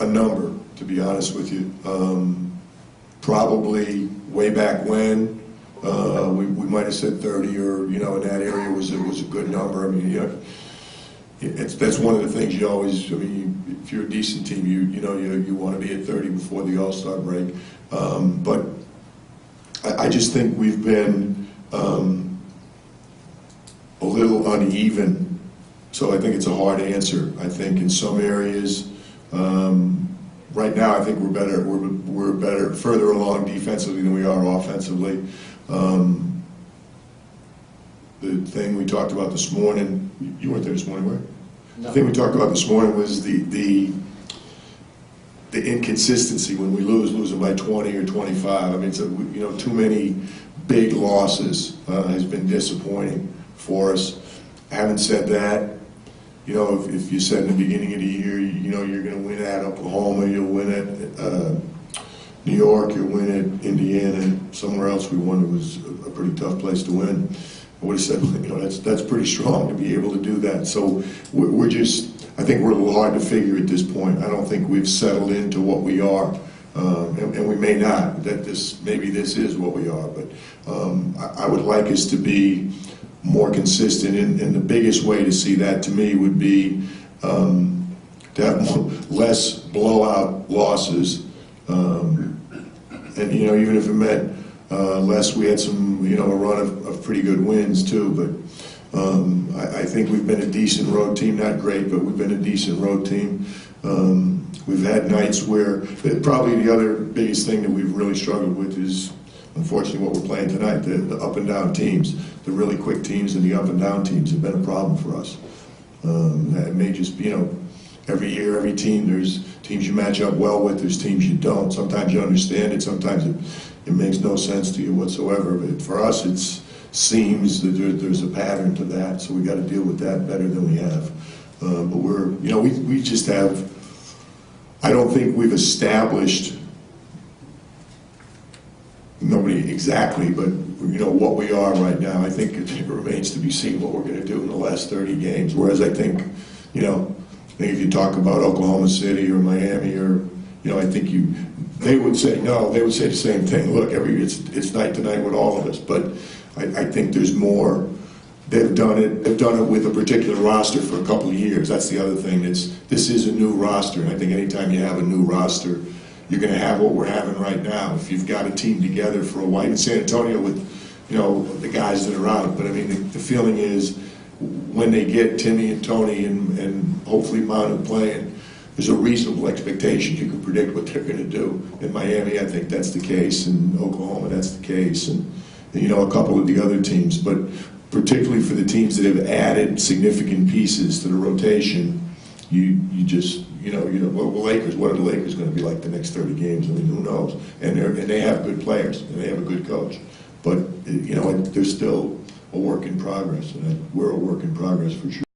a number, to be honest with you. Probably way back when, we might have said 30, or in that area was a good number. I mean, that's one of the things you always. I mean, if you're a decent team, you want to be at 30 before the All-Star break. But I just think we've been a little uneven. So I think it's a hard answer. I think in some areas, right now, I think we're better. We're better, further along defensively than we are offensively. The thing we talked about this morning, you weren't there this morning, right? No. The thing we talked about this morning was the inconsistency when we losing by 20 or 25. I mean, it's too many big losses has been disappointing for us. Having said that, if you said in the beginning of the year, you're going to win at Oklahoma, you'll win at New York, you'll win at Indiana, somewhere else we won, it was a pretty tough place to win. I would have said, that's pretty strong to be able to do that. So we're just, I think we're a little hard to figure at this point. I don't think we've settled into what we are, and we may not. Maybe this is what we are, but I would like us to be more consistent, and the biggest way to see that to me would be to have less blowout losses, and even if it meant less, we had some a run of pretty good wins too. But I think we've been a decent road team, not great, but we've been a decent road team. We've had nights where probably the other biggest thing that we've really struggled with is, unfortunately, what we're playing tonight, the up and down teams. The really quick teams and the up and down teams have been a problem for us. It may just be, every year, every team, there's teams you match up well with, there's teams you don't. Sometimes you understand it, sometimes it makes no sense to you whatsoever. But for us, it seems that there's a pattern to that, so we got to deal with that better than we have. But we just have, I don't think we've established, nobody exactly, but what we are right now. I think it remains to be seen what we're going to do in the last 30 games. Whereas I think, if you talk about Oklahoma City or Miami, or I think they would say no. They would say the same thing. Look, it's night to night with all of us. But I think there's more. They've done it. They've done it with a particular roster for a couple of years. That's the other thing. This is a new roster, and I think anytime you have a new roster, you're going to have what we're having right now. If you've got a team together for a while, in San Antonio with, the guys that are out. But I mean, the feeling is when they get Timmy and Tony and hopefully Manu playing, there's a reasonable expectation. You can predict what they're going to do. In Miami, I think that's the case. In Oklahoma, that's the case. And a couple of the other teams. But particularly for the teams that have added significant pieces to the rotation, you just, well, Lakers, what are the Lakers going to be like the next 30 games? I mean, who knows? And they have good players, and they have a good coach. But, they're still a work in progress, and we're a work in progress for sure.